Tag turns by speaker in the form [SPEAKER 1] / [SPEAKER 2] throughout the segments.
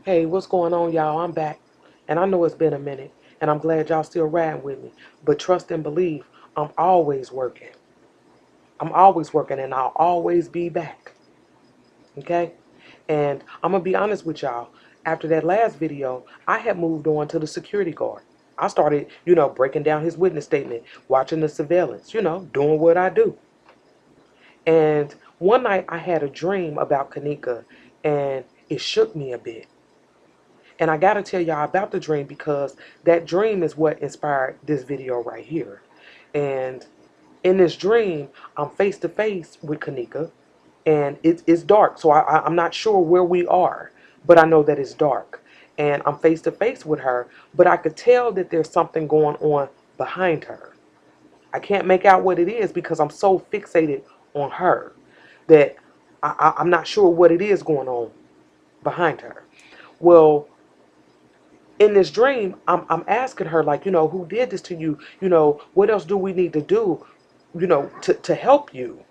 [SPEAKER 1] Hey, what's going on, y'all? I'm back. And I know it's been a minute, and I'm glad y'all still riding with me. But trust and believe, I'm always working. I'm always working, and I'll always be back. Okay? And I'm going to be honest with y'all. After that last video, I had moved on to the security guard. I started, breaking down his witness statement, watching the surveillance, doing what I do. And one night I had a dream about Kenneka, and it shook me a bit. And I got to tell y'all about the dream because that dream is what inspired this video right here. And in this dream, I'm face to face with Kenneka, and it's dark. So I'm not sure where we are, but I know that it's dark. And I'm face to face with her, but I could tell that there's something going on behind her. I can't make out what it is because I'm so fixated on her that I'm not sure what it is going on behind her. Well, in this dream, I'm asking her, like, who did this to you? What else do we need to do, to help you?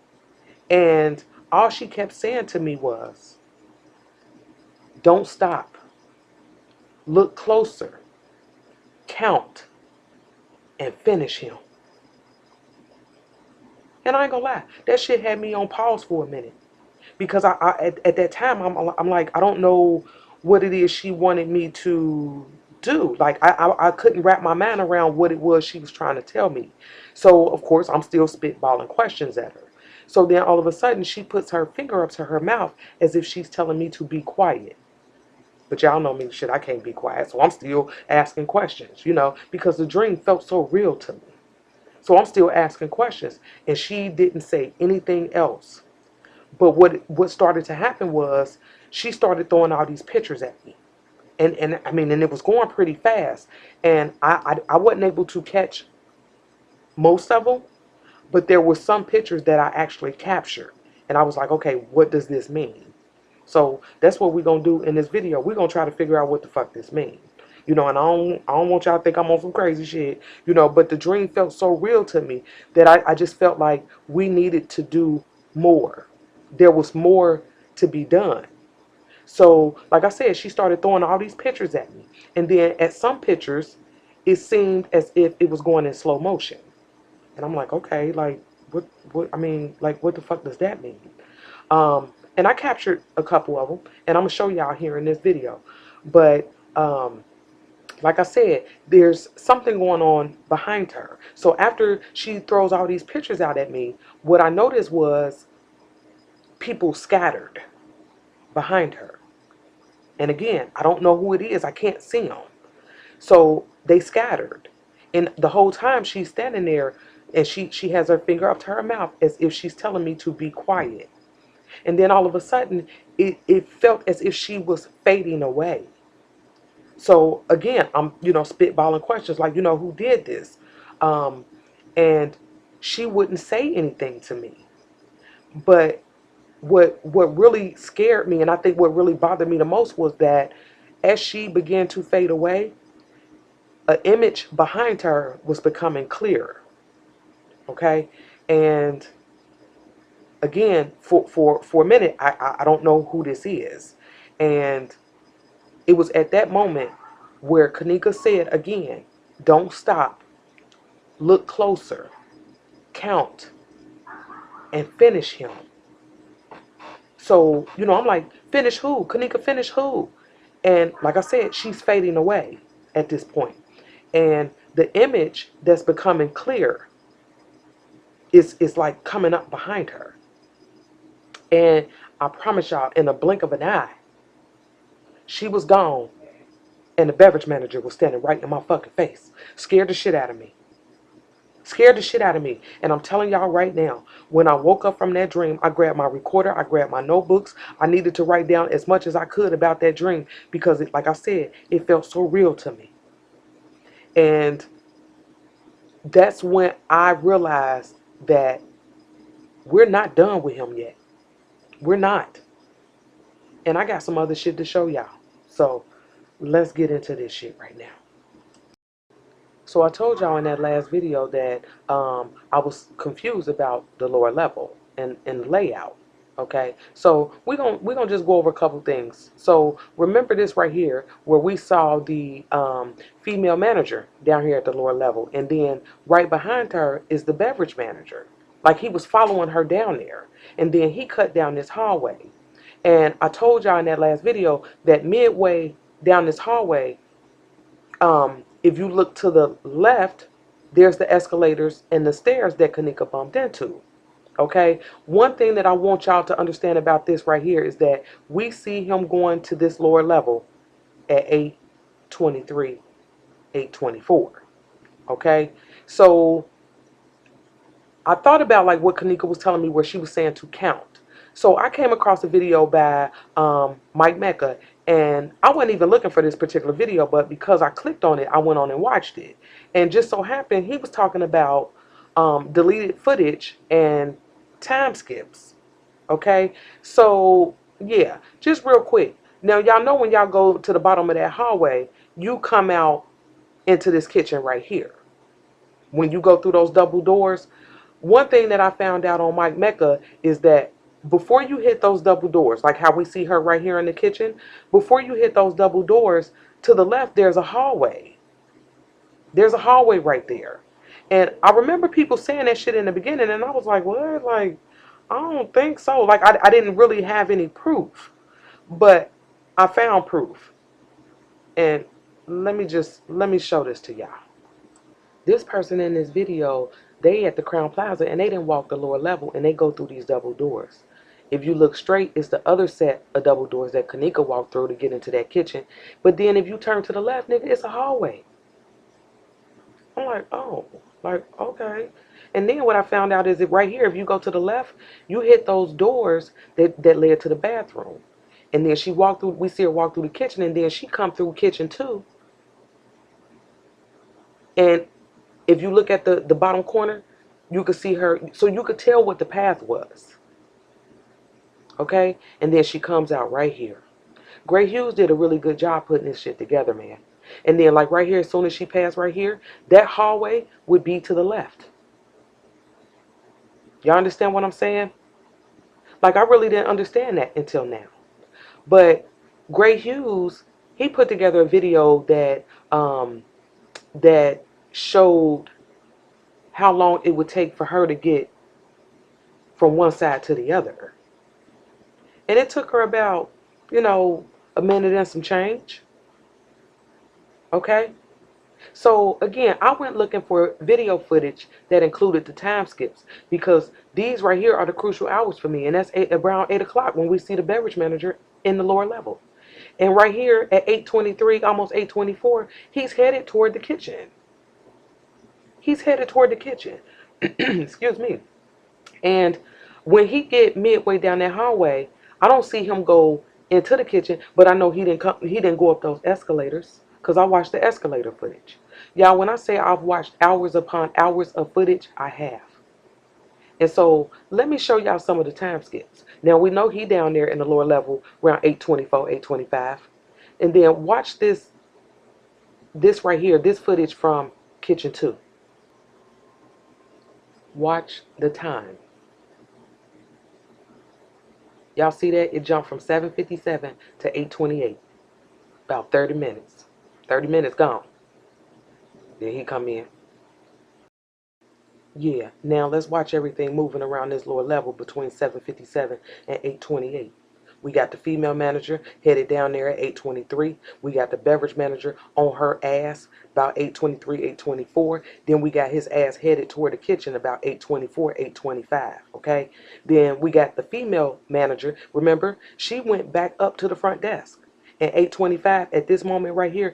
[SPEAKER 1] And all she kept saying to me was, don't stop. Look closer. Count and finish him. And I ain't gonna lie, that shit had me on pause for a minute. Because at that time, I'm like, I don't know what it is she wanted me to do. Like, I couldn't wrap my mind around what it was she was trying to tell me. So, of course, I'm still spitballing questions at her. So then all of a sudden, she puts her finger up to her mouth as if she's telling me to be quiet. But y'all know me, shit, I can't be quiet. So I'm still asking questions, because the dream felt so real to me. So I'm still asking questions. And she didn't say anything else. But what started to happen was she started throwing all these pictures at me. And I mean, and it was going pretty fast. And I wasn't able to catch most of them, but there were some pictures that I actually captured. And I was like, okay, what does this mean? So that's what we're going to do in this video. We're going to try to figure out what the fuck this means. And I don't want y'all to think I'm on some crazy shit, but the dream felt so real to me that I just felt like we needed to do more. There was more to be done. So, like I said, she started throwing all these pictures at me. And then at some pictures, it seemed as if it was going in slow motion. And I'm like, okay, like, I mean, like, what the fuck does that mean? And I captured a couple of them, and I'm going to show y'all here in this video. But, like I said, there's something going on behind her. So after she throws all these pictures out at me, what I noticed was people scattered behind her. And again, I don't know who it is. I can't see them. So they scattered. And the whole time she's standing there and she has her finger up to her mouth as if she's telling me to be quiet. And then all of a sudden, it felt as if she was fading away. So again, I'm, spitballing questions like, who did this? Um, and she wouldn't say anything to me. But what really scared me, and I think what really bothered me the most, was that as she began to fade away, an image behind her was becoming clearer. Okay, and again, for a minute, I don't know who this is, and it was at that moment where Kenneka said again, "Don't stop, look closer, count, and finish him." So, I'm like, finish who? Kenneka, finish who? And like I said, she's fading away at this point. And the image that's becoming clear is like coming up behind her. And I promise y'all, in a blink of an eye, she was gone. And the beverage manager was standing right in my fucking face. Scared the shit out of me. Scared the shit out of me. And I'm telling y'all right now, when I woke up from that dream, I grabbed my recorder, I grabbed my notebooks. I needed to write down as much as I could about that dream because, like I said, it felt so real to me. And that's when I realized that we're not done with him yet. We're not. And I got some other shit to show y'all. So let's get into this shit right now. So I told y'all in that last video that I was confused about the lower level and layout. Okay, so we're gonna just go over a couple things. So remember this right here, where we saw the female manager down here at the lower level, and then right behind her is the beverage manager. Like he was following her down there, and then he cut down this hallway. And I told y'all in that last video that midway down this hallway, if you look to the left, there's the escalators and the stairs that Kenneka bumped into. Okay, one thing that I want y'all to understand about this right here is that we see him going to this lower level at 8:23, 8:24. Okay, so I thought about like what Kenneka was telling me, where she was saying to count. So I came across a video by Mike Mecca, and I wasn't even looking for this particular video, but because I clicked on it, I went on and watched it. And just so happened, he was talking about deleted footage and time skips. Okay, so yeah, just real quick. Now y'all know when y'all go to the bottom of that hallway, you come out into this kitchen right here. When you go through those double doors, one thing that I found out on Mike Mecca is that before you hit those double doors, like how we see her right here in the kitchen, before you hit those double doors, to the left there's a hallway. There's a hallway right there. And I remember people saying that shit in the beginning, and I was like, what? Like, I don't think so. Like, I didn't really have any proof, but I found proof. And let me show this to y'all. This person in this video, they at the Crown Plaza, and they didn't walk the lower level, and they go through these double doors. If you look straight, it's the other set of double doors that Kenneka walked through to get into that kitchen. But then if you turn to the left, nigga, it's a hallway. I'm like, oh, like, okay. And then what I found out is that right here, if you go to the left, you hit those doors that led to the bathroom. And then she walked through, we see her walk through the kitchen, and then she come through kitchen too. And if you look at the bottom corner, you could see her, so you could tell what the path was. Okay? And then she comes out right here. Gray Hughes did a really good job putting this shit together, man. And then like right here, as soon as she passed right here, that hallway would be to the left. Y'all understand what I'm saying? Like I really didn't understand that until now. But Gray Hughes, he put together a video that showed how long it would take for her to get from one side to the other. And it took her about, a minute and some change. Okay? So again, I went looking for video footage that included the time skips, because these right here are the crucial hours for me. And that's around 8 o'clock when we see the beverage manager in the lower level. And right here at 8:23, almost 8:24, he's headed toward the kitchen. He's headed toward the kitchen. Excuse me. And when he get midway down that hallway, I don't see him go into the kitchen, but I know he didn't go up those escalators, because I watched the escalator footage. Y'all, when I say I've watched hours upon hours of footage, I have. And so let me show y'all some of the time skips. Now we know he down there in the lower level around 8:24, 8:25. And then watch this right here, this footage from kitchen 2. Watch the time. Y'all see that? It jumped from 7:57 to 8:28. About 30 minutes. 30 minutes gone. Then he come in. Yeah, now let's watch everything moving around this lower level between 7:57 and 8:28. We got the female manager headed down there at 8:23. We got the beverage manager on her ass about 8:23, 8:24. Then we got his ass headed toward the kitchen about 8:24, 8:25. Okay. Then we got the female manager. Remember, she went back up to the front desk. At 8:25, at this moment right here,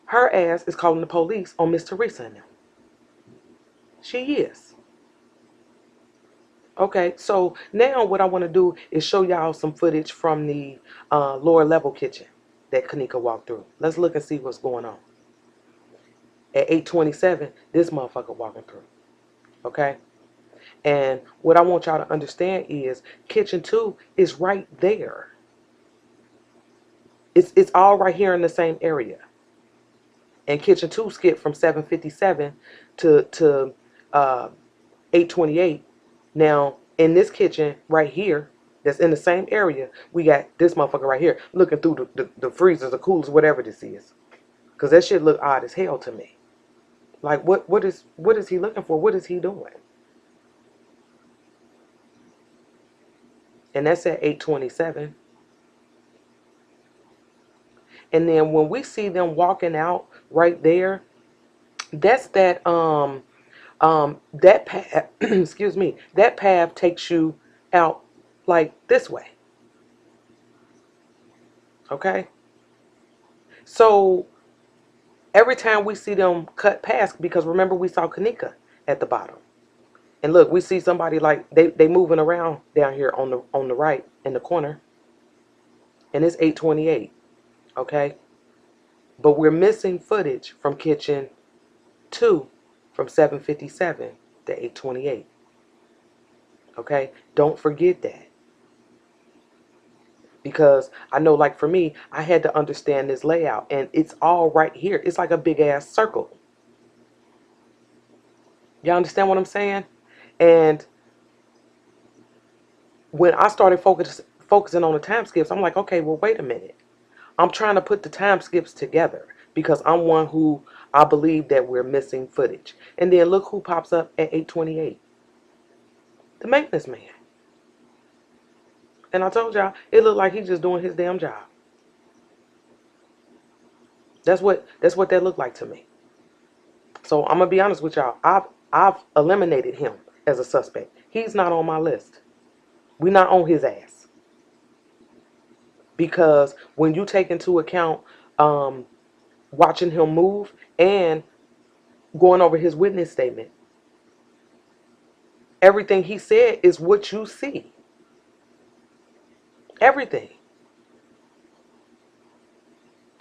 [SPEAKER 1] her ass is calling the police on Miss Teresa and them. She is. Okay, so now what I want to do is show y'all some footage from the lower level kitchen that Kenneka walked through. Let's look and see what's going on. At 8:27, this motherfucker walking through. Okay? And what I want y'all to understand is kitchen 2 is right there. It's all right here in the same area. And kitchen 2 skipped from 7:57 to 8:28. Now, in this kitchen right here that's in the same area, we got this motherfucker right here looking through the freezers, the coolers, whatever this is. Because that shit look odd as hell to me. Like, what is he looking for? What is he doing? And that's at 8:27. And then when we see them walking out right there, that's that path, excuse me, that path takes you out like this way. Okay? So every time we see them cut past, because remember we saw Kenneka at the bottom. And look, we see somebody like they moving around down here on the right in the corner. And it's 8:28. Okay? But we're missing footage from kitchen 2 from 7:57 to 8:28. Okay? Don't forget that. Because I know, like for me, I had to understand this layout, and it's all right here. It's like a big ass circle. Y'all understand what I'm saying? And when I started focusing on the time skips, I'm like, okay, well, wait a minute. I'm trying to put the time skips together because I'm one who I believe that we're missing footage. And then look who pops up at 8:28. The maintenance man. And I told y'all, it looked like he's just doing his damn job. That's what that looked like to me. So I'm gonna be honest with y'all. I've eliminated him as a suspect. He's not on my list. We're not on his ass. Because when you take into account watching him move and going over his witness statement, everything he said is what you see. Everything.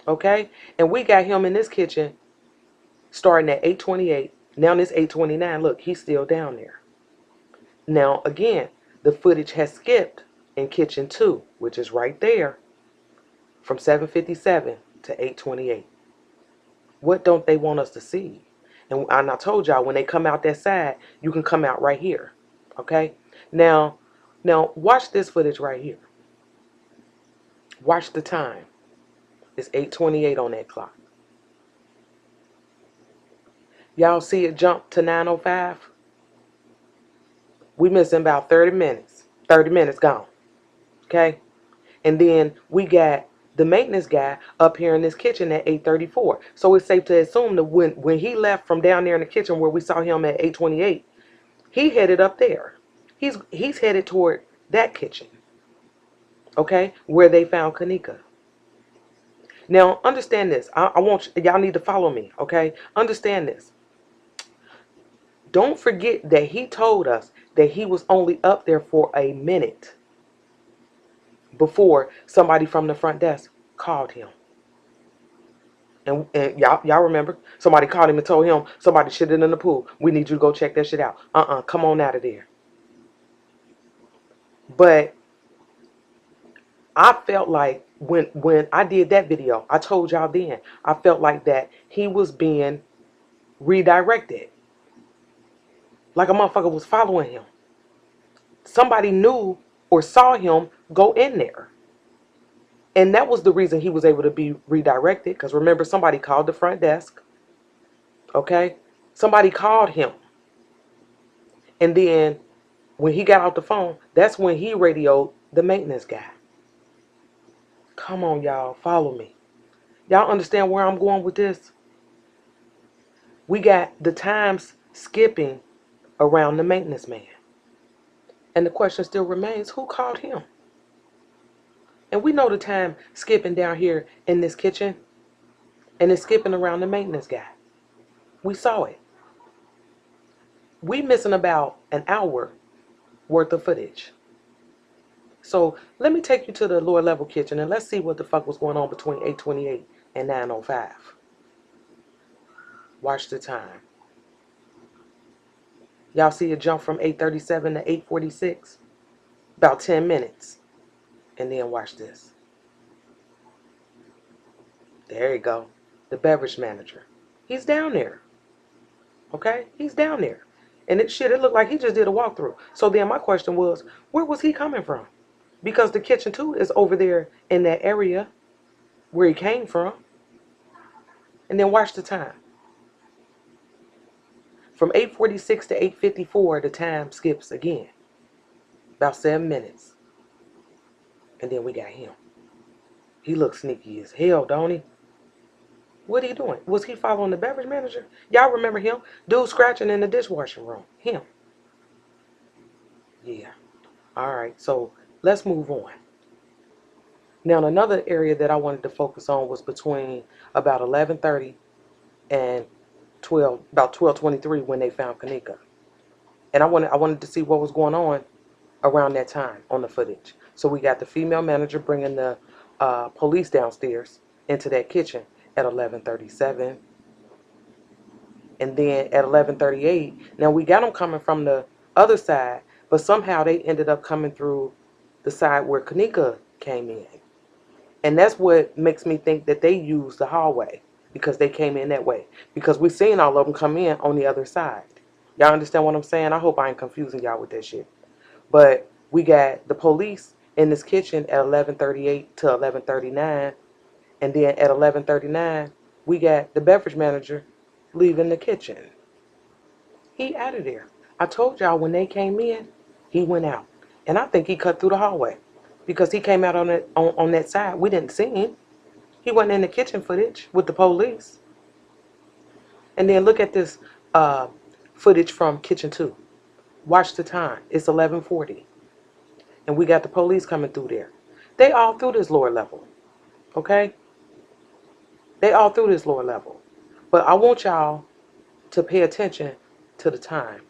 [SPEAKER 1] Okay? And we got him in this kitchen starting at 8:28. Now it's 8:29. Look, he's still down there. Now, again, the footage has skipped in kitchen 2, which is right there, from 7:57 to 8:28. What don't they want us to see? And I told y'all, when they come out that side, you can come out right here. Okay? Now watch this footage right here. Watch the time. It's 8:28 on that clock. Y'all see it jump to 9:05? We missing about 30 minutes. 30 minutes gone. Okay? And then we got the maintenance guy up here in this kitchen at 8:34. So it's safe to assume that when he left from down there in the kitchen where we saw him at 8:28, he headed up there. He's headed toward that kitchen. Okay? Where they found Kenneka. Now, understand this. I want y'all need to follow me, okay? Understand this. Don't forget that he told us that he was only up there for a minute before somebody from the front desk called him. And y'all remember, somebody called him and told him somebody shitted in the pool. We need you to go check that shit out. Come on out of there. But I felt like when I did that video, I told y'all then, I felt like that he was being redirected. Like a motherfucker was following him. Somebody knew or saw him go in there. And that was the reason he was able to be redirected. Because remember, somebody called the front desk. Okay? Somebody called him. And then when he got off the phone, that's when he radioed the maintenance guy. Come on, y'all. Follow me. Y'all understand where I'm going with this? We got the times skipping around the maintenance man. And the question still remains, who called him? And we know the time skipping down here in this kitchen. And it's skipping around the maintenance guy. We saw it. We missing about an hour worth of footage. So let me take you to the lower level kitchen and let's see what the fuck was going on between 8:28 and 9:05. Watch the time. Y'all see it jump from 8:37 to 8:46? About 10 minutes. And then watch this. There you go. The beverage manager. He's down there. Okay? He's down there. And it looked like he just did a walkthrough. So then my question was, where was he coming from? Because the kitchen too is over there in that area where he came from. And then watch the time. From 8:46 to 8:54, the time skips again. About 7 minutes. And then we got him. He looks sneaky as hell, don't he? What he doing? Was he following the beverage manager? Y'all remember him? Dude scratching in the dishwashing room. Him. Yeah. All right. So let's move on. Now another area that I wanted to focus on was between about 11:30 and about 12:23 when they found Kenneka. And I wanted to see what was going on around that time on the footage. So we got the female manager bringing the police downstairs into that kitchen at 11:37, and then at 11:38. Now we got them coming from the other side, but somehow they ended up coming through the side where Kenneka came in, and that's what makes me think that they used the hallway because they came in that way. Because we seen all of them come in on the other side. Y'all understand what I'm saying? I hope I ain't confusing y'all with that shit. But we got the police in this kitchen at 11:38 to 11:39, and then at 11:39 we got the beverage manager leaving the kitchen. He out of there. I told y'all when they came in, he went out, and I think he cut through the hallway because he came out on that side. We didn't see him. He wasn't in the kitchen footage with the police. And then look at this uh, footage from kitchen 2. Watch the time. It's 11:40. And we got the police coming through there. They all through this lower level, okay? They all through this lower level. But I want y'all to pay attention to the time.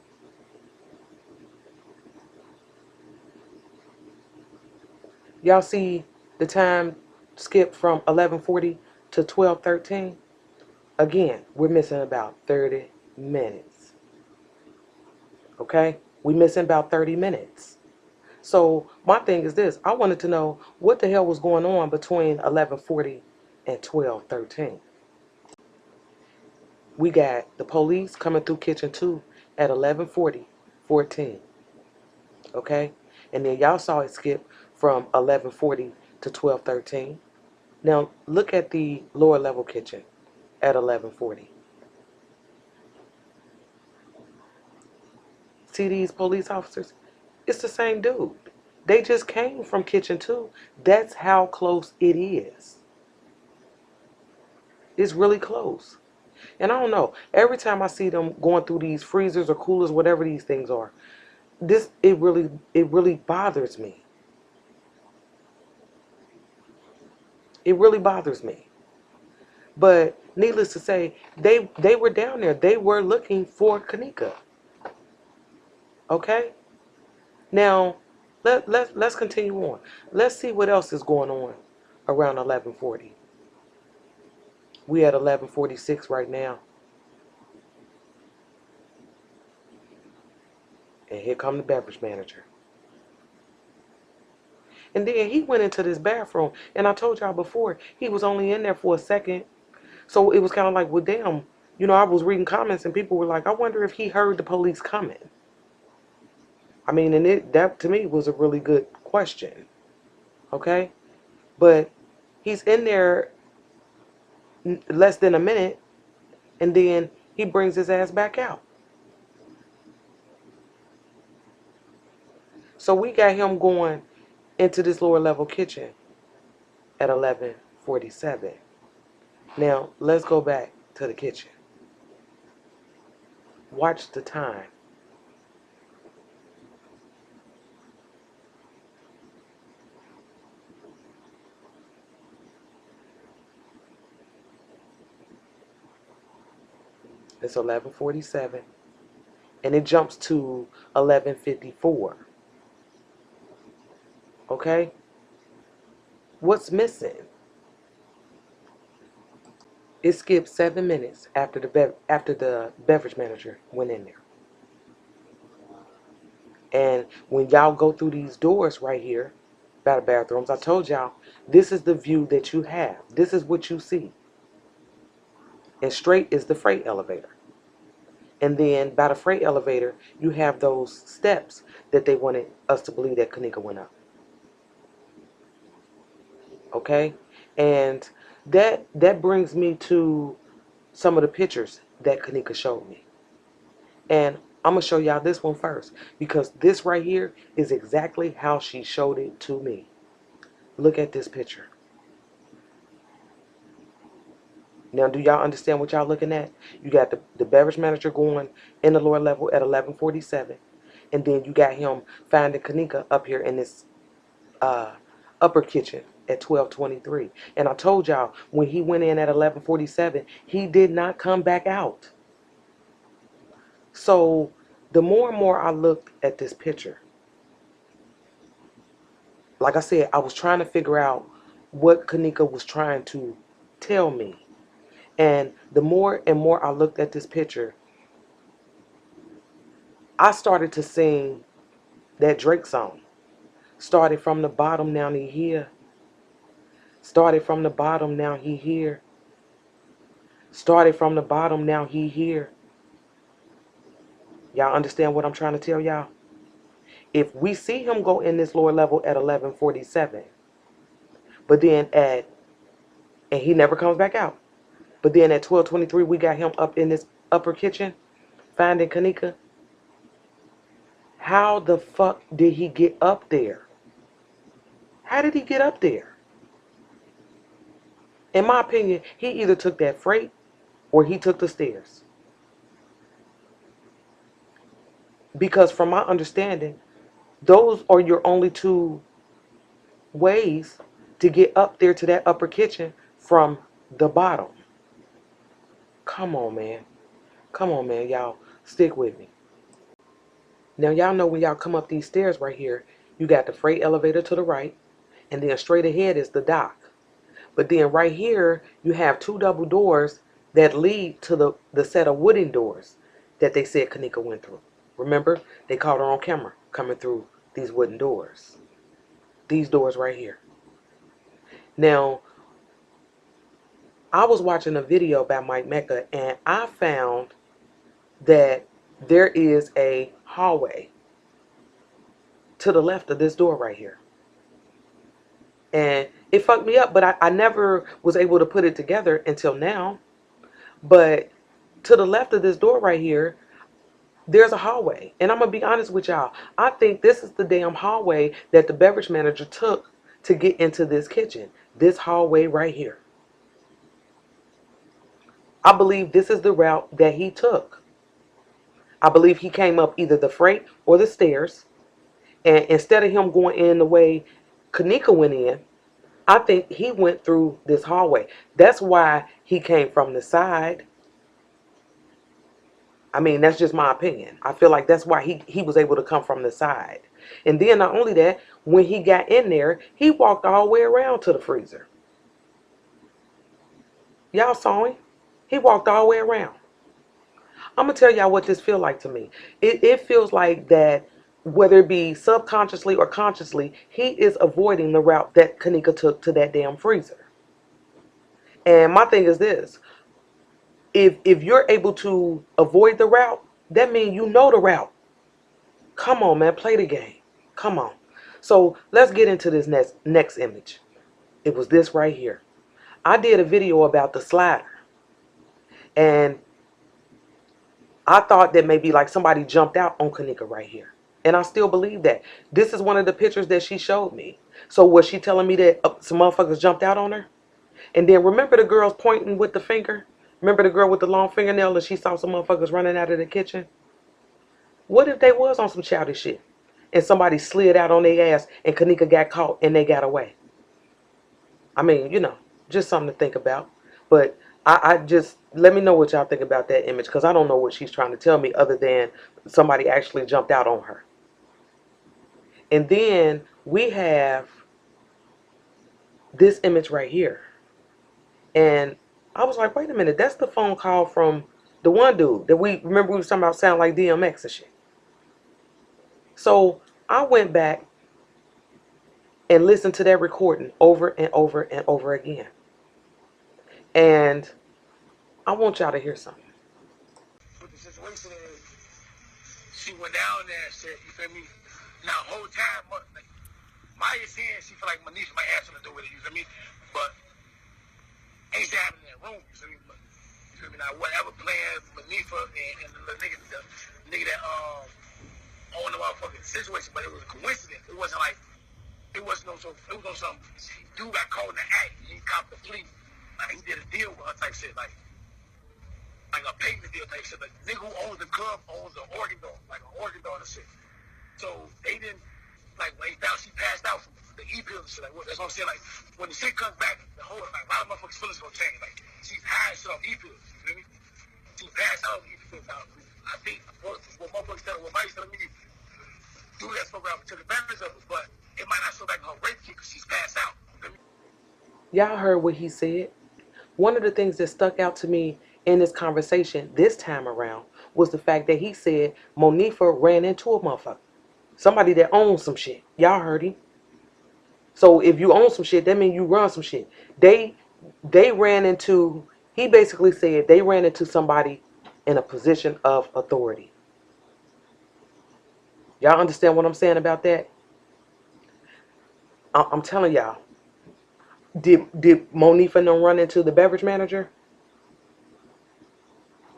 [SPEAKER 1] Y'all see the time skip from 11:40 to 12:13? Again, we're missing about 30 minutes, okay? We're missing about 30 minutes. So my thing is this. I wanted to know what the hell was going on between 11:40 and 12:13. We got the police coming through kitchen 2 at 11:40:14. Okay? And then y'all saw it skip from 11:40 to 12:13. Now look at the lower level kitchen at 11:40. See these police officers? It's the same dude. They just came from kitchen 2. That's how close it is. It's really close. And I don't know. Every time I see them going through these freezers or coolers, whatever these things are, it really bothers me. It really bothers me. But needless to say, they were down there. They were looking for Kenneka. Okay? Now, let's continue on. Let's see what else is going on around 11:40. We at 11:46 right now. And here come the beverage manager. And then he went into this bathroom, and I told y'all before, he was only in there for a second. So it was kind of like, well, damn, I was reading comments, and people were like, I wonder if he heard the police coming. I mean, and that to me was a really good question, okay? But he's in there less than a minute, and then he brings his ass back out. So we got him going into this lower level kitchen at 11:47. Now, let's go back to the kitchen. Watch the time. It's 11:47, and it jumps to 11:54. Okay? What's missing? It skipped 7 minutes after the beverage manager went in there. And when y'all go through these doors right here by the bathrooms, I told y'all this is the view that you have. This is what you see. And straight is the freight elevator. And then by the freight elevator, you have those steps that they wanted us to believe that Kenneka went up. Okay? And that brings me to some of the pictures that Kenneka showed me. And I'm going to show y'all this one first, because this right here is exactly how she showed it to me. Look at this picture. Now, do y'all understand what y'all looking at? You got the beverage manager going in the lower level at 11:47. And then you got him finding Kenneka up here in this uh, upper kitchen at 12:23. And I told y'all, when he went in at 11:47, he did not come back out. So the more and more I looked at this picture, like I said, I was trying to figure out what Kenneka was trying to tell me. And the more and more I looked at this picture, I started to sing that Drake song. Started from the bottom, now he here. Started from the bottom, now he here. Started from the bottom, now he here. Y'all understand what I'm trying to tell y'all? If we see him go in this lower level at 11:47, but then and he never comes back out. But then at 12:23, we got him up in this upper kitchen, finding Kenneka. How the fuck did he get up there? How did he get up there? In my opinion, he either took that freight or he took the stairs. Because from my understanding, those are your only two ways to get up there to that upper kitchen from the bottom. Come on, man. Come on, man. Y'all, stick with me. Now, y'all know when y'all come up these stairs right here, you got the freight elevator to the right, and then straight ahead is the dock. But then right here, you have two double doors that lead to the set of wooden doors that they said Kenneka went through. Remember, they caught her on camera coming through these wooden doors. These doors right here. Now, I was watching a video about Mike Mecca, and I found that there is a hallway to the left of this door right here. And it fucked me up, but I never was able to put it together until now. But to the left of this door right here, there's a hallway. And I'm going to be honest with y'all. I think this is the damn hallway that the beverage manager took to get into this kitchen. This hallway right here. I believe this is the route that he took. I believe he came up either the freight or the stairs. And instead of him going in the way Kenneka went in, I think he went through this hallway. That's why he came from the side. I mean, that's just my opinion. I feel like that's why he was able to come from the side. And then not only that, when he got in there, he walked all the way around to the freezer. Y'all saw him? He walked all the way around. I'm going to tell y'all what this feels like to me. It feels like that, whether it be subconsciously or consciously, he is avoiding the route that Kenneka took to that damn freezer. And my thing is this. If you're able to avoid the route, that means you know the route. Come on, man, play the game. Come on. So let's get into this next image. It was this right here. I did a video about the slider. And I thought that maybe like somebody jumped out on Kenneka right here. And I still believe that. This is one of the pictures that she showed me. So was she telling me that some motherfuckers jumped out on her? And then remember the girls pointing with the finger? Remember the girl with the long fingernail and she saw some motherfuckers running out of the kitchen? What if they was on some childish shit and somebody slid out on their ass and Kenneka got caught and they got away? I mean, just something to think about. But I just, let me know what y'all think about that image, because I don't know what she's trying to tell me other than somebody actually jumped out on her. And then we have this image right here. And I was like, wait a minute, that's the phone call from the one dude that we was talking about sound like DMX and shit. So I went back and listened to that recording over and over and over again. And I want y'all to hear something.
[SPEAKER 2] What the situation is, she went down there and said, you feel me? Now, whole time, Maya saying she feel like Manifa might have something to do with it, you feel me? But ain't shit happening in that room, you feel me? But, you feel me? Now, whatever plans Manifa and the nigga that owned the motherfucking situation, but it was a coincidence. It wasn't like, it was no something. Dude got caught in the act. He copped the plea. Like, he did a deal with her type shit. Like a payment deal type shit. Like, nigga who owns the club owns an organ dog. Like an organ dog and shit. So they didn't, like, when they found she passed out from the E-pills and shit. Like, that's what I'm saying. Like, when the shit comes back, the whole, like, a lot of motherfuckers' feelings gonna change. Like, she's high shit off E-pills. You feel me? She passed out on E-pills. I think what motherfuckers telling, what Mike's telling me, do that program took advantage of it, but it might not show back her rape kit because she's passed out.
[SPEAKER 1] Y'all heard what he said. One of the things that stuck out to me in this conversation this time around was the fact that he said Monifa ran into a motherfucker. Somebody that owns some shit. Y'all heard him. So if you own some shit, that means you run some shit. They ran into, he basically said they ran into somebody in a position of authority. Y'all understand what I'm saying about that? I'm telling y'all. Did Monifa no run into the beverage manager?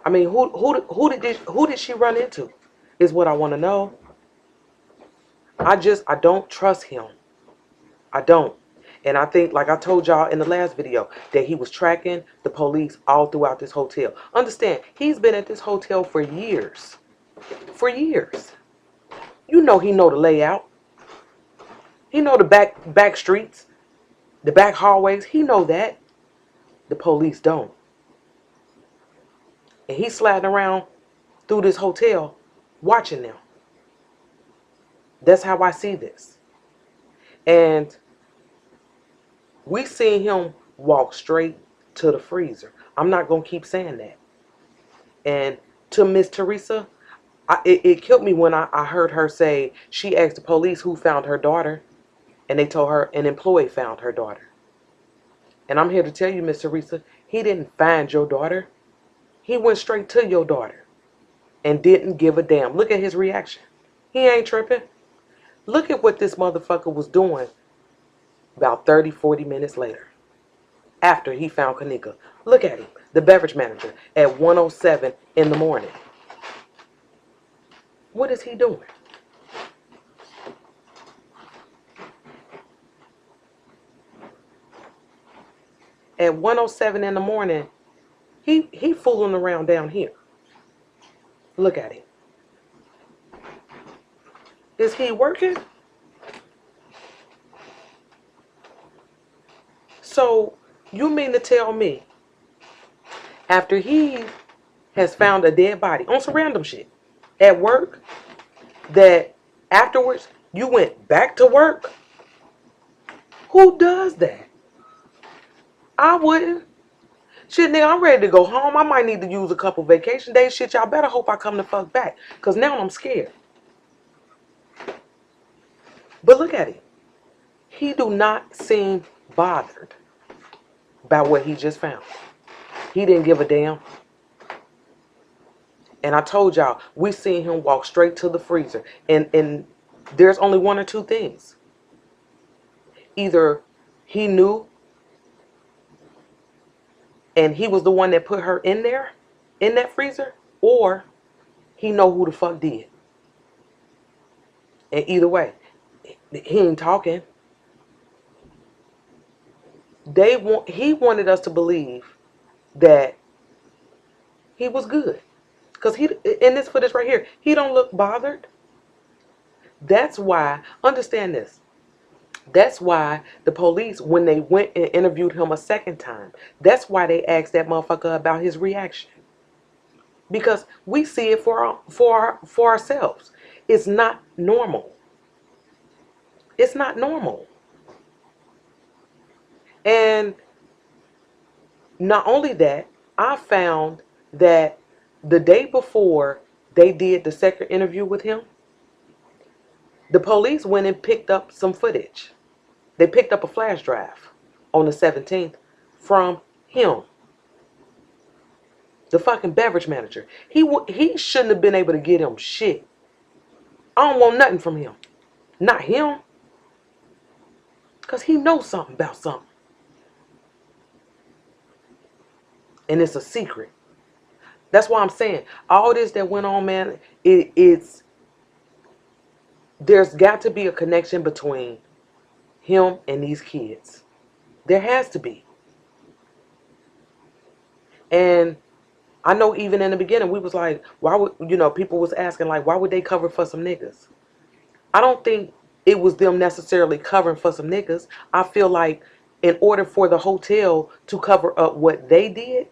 [SPEAKER 1] I mean, who did she run into? Is what I want to know. I don't trust him. I don't. And I think, like I told y'all in the last video, that he was tracking the police all throughout this hotel. Understand, he's been at this hotel for years. For years. You know he know the layout. He know the back streets, the back hallways. He know that. The police don't. And he's sliding around through this hotel watching them. That's how I see this. And we seen him walk straight to the freezer. I'm not going to keep saying that. And to Miss Teresa, it killed me when I heard her say she asked the police who found her daughter. And they told her an employee found her daughter. And I'm here to tell you, Miss Teresa, he didn't find your daughter. He went straight to your daughter and didn't give a damn. Look at his reaction. He ain't tripping. Look at what this motherfucker was doing about 30, 40 minutes later. After he found Kenneka. Look at him, the beverage manager, at 1:07 in the morning. What is he doing? At 1:07 in the morning, he fooling around down here. Look at him. Is he working? So you mean to tell me, after he has found a dead body on some random shit at work, that afterwards you went back to work? Who does that? I wouldn't. Shit, nigga, I'm ready to go home. I might need to use a couple vacation days. Shit, y'all better hope I come the fuck back. Because now I'm scared. But look at him. He do not seem bothered by what he just found. He didn't give a damn. And I told y'all, we seen him walk straight to the freezer. And there's only one or two things. Either he knew and he was the one that put her in there, in that freezer, or he know who the fuck did. And either way, he ain't talking. He wanted us to believe that he was good. Because he, in this footage right here, he don't look bothered. That's why, understand this. That's why the police, when they went and interviewed him a second time, that's why they asked that motherfucker about his reaction. Because we see it for ourselves. It's not normal. It's not normal. And not only that, I found that the day before they did the second interview with him, the police went and picked up some footage. They picked up a flash drive on the 17th from him. The fucking beverage manager. He shouldn't have been able to get him shit. I don't want nothing from him. Not him. Because he knows something about something. And it's a secret. That's why I'm saying all this that went on, man, there's got to be a connection between him and these kids. There has to be. And I know even in the beginning we was like, why would, people was asking like, why would they cover for some niggas? I don't think it was them necessarily covering for some niggas. I feel like in order for the hotel to cover up what they did,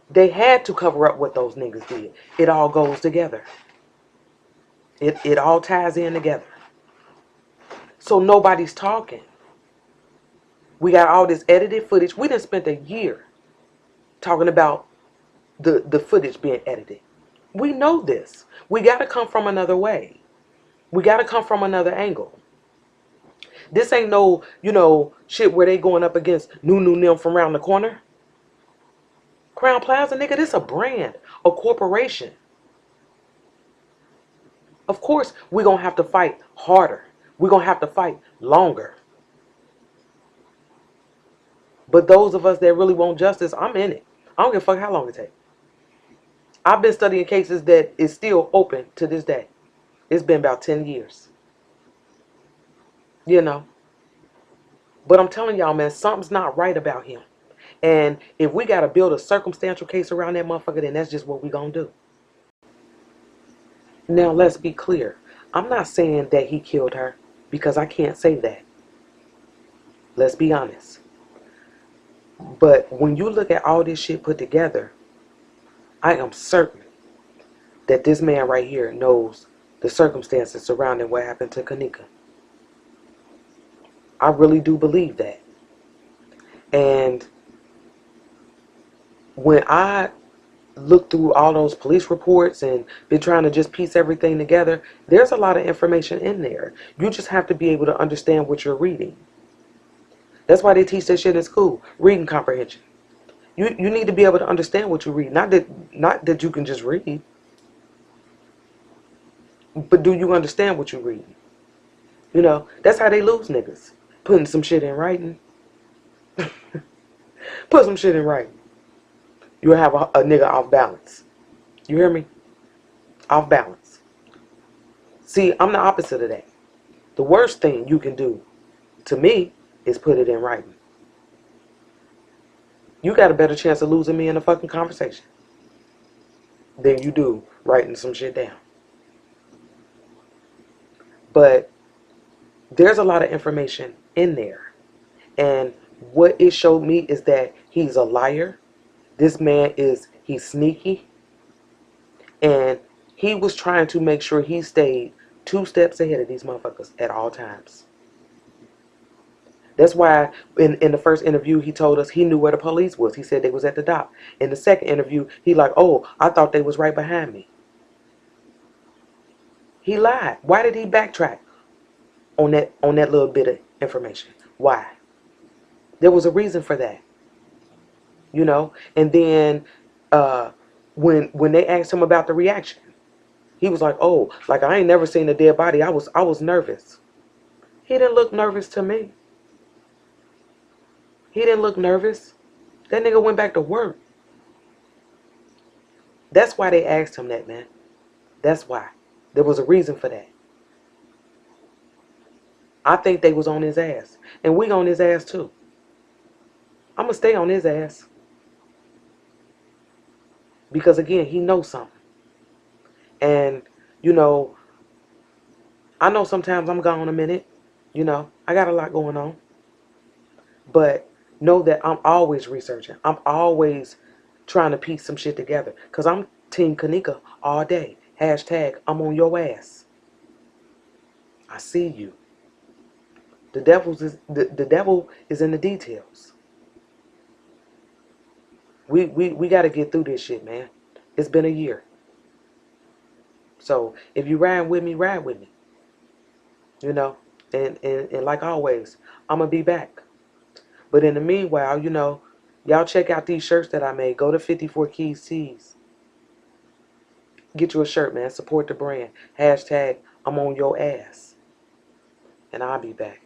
[SPEAKER 1] they had to cover up what those niggas did. It all goes together. It all ties in together. So nobody's talking. We got all this edited footage. We done spent a year talking about the footage being edited. We know this. We got to come from another way. We got to come from another angle. This ain't no, shit where they going up against Nunu Nim from around the corner. Crown Plaza, nigga, this a brand, a corporation. Of course, we're going to have to fight harder. We're going to have to fight longer. But those of us that really want justice, I'm in it. I don't give a fuck how long it takes. I've been studying cases that is still open to this day. It's been about 10 years. But I'm telling y'all, man, something's not right about him. And if we got to build a circumstantial case around that motherfucker, then that's just what we going to do. Now, let's be clear. I'm not saying that he killed her because I can't say that. Let's be honest. But when you look at all this shit put together, I am certain that this man right here knows the circumstances surrounding what happened to Kenneka. I really do believe that. And when I look through all those police reports and been trying to just piece everything together, there's a lot of information in there. You just have to be able to understand what you're reading. That's why they teach that shit in school, reading comprehension. You need to be able to understand what you read. Not that you can just read. But do you understand what you read? That's how they lose niggas. Putting some shit in writing. Put some shit in writing. You'll have a nigga off balance. You hear me? Off balance. See, I'm the opposite of that. The worst thing you can do to me is put it in writing. You got a better chance of losing me in a fucking conversation than you do writing some shit down. But there's a lot of information in there. And what it showed me is that he's a liar. This man he's sneaky. And he was trying to make sure he stayed 2 steps ahead of these motherfuckers at all times. That's why in the first interview, he told us he knew where the police was. He said they was at the dock. In the second interview, he like, oh, I thought they was right behind me. He lied. Why did he backtrack on that little bit of information? Why? There was a reason for that. And then when they asked him about the reaction, he was like, oh, like I ain't never seen a dead body. I was nervous. He didn't look nervous to me. He didn't look nervous. That nigga went back to work. That's why they asked him that, man. That's why. There was a reason for that. I think they was on his ass. And we on his ass too. I'm going to stay on his ass. Because again, he knows something. And, I know sometimes I'm gone a minute. I got a lot going on. But know that I'm always researching. I'm always trying to piece some shit together. Because I'm Team Kenneka all day. Hashtag, I'm on your ass. I see you. The devil is in the details. We got to get through this shit, man. It's been a year. So if you ride with me, ride with me. And like always, I'm going to be back. But in the meanwhile, y'all check out these shirts that I made. Go to 54 Keys Tees. Get you a shirt, man. Support the brand. Hashtag, I'm on your ass. And I'll be back.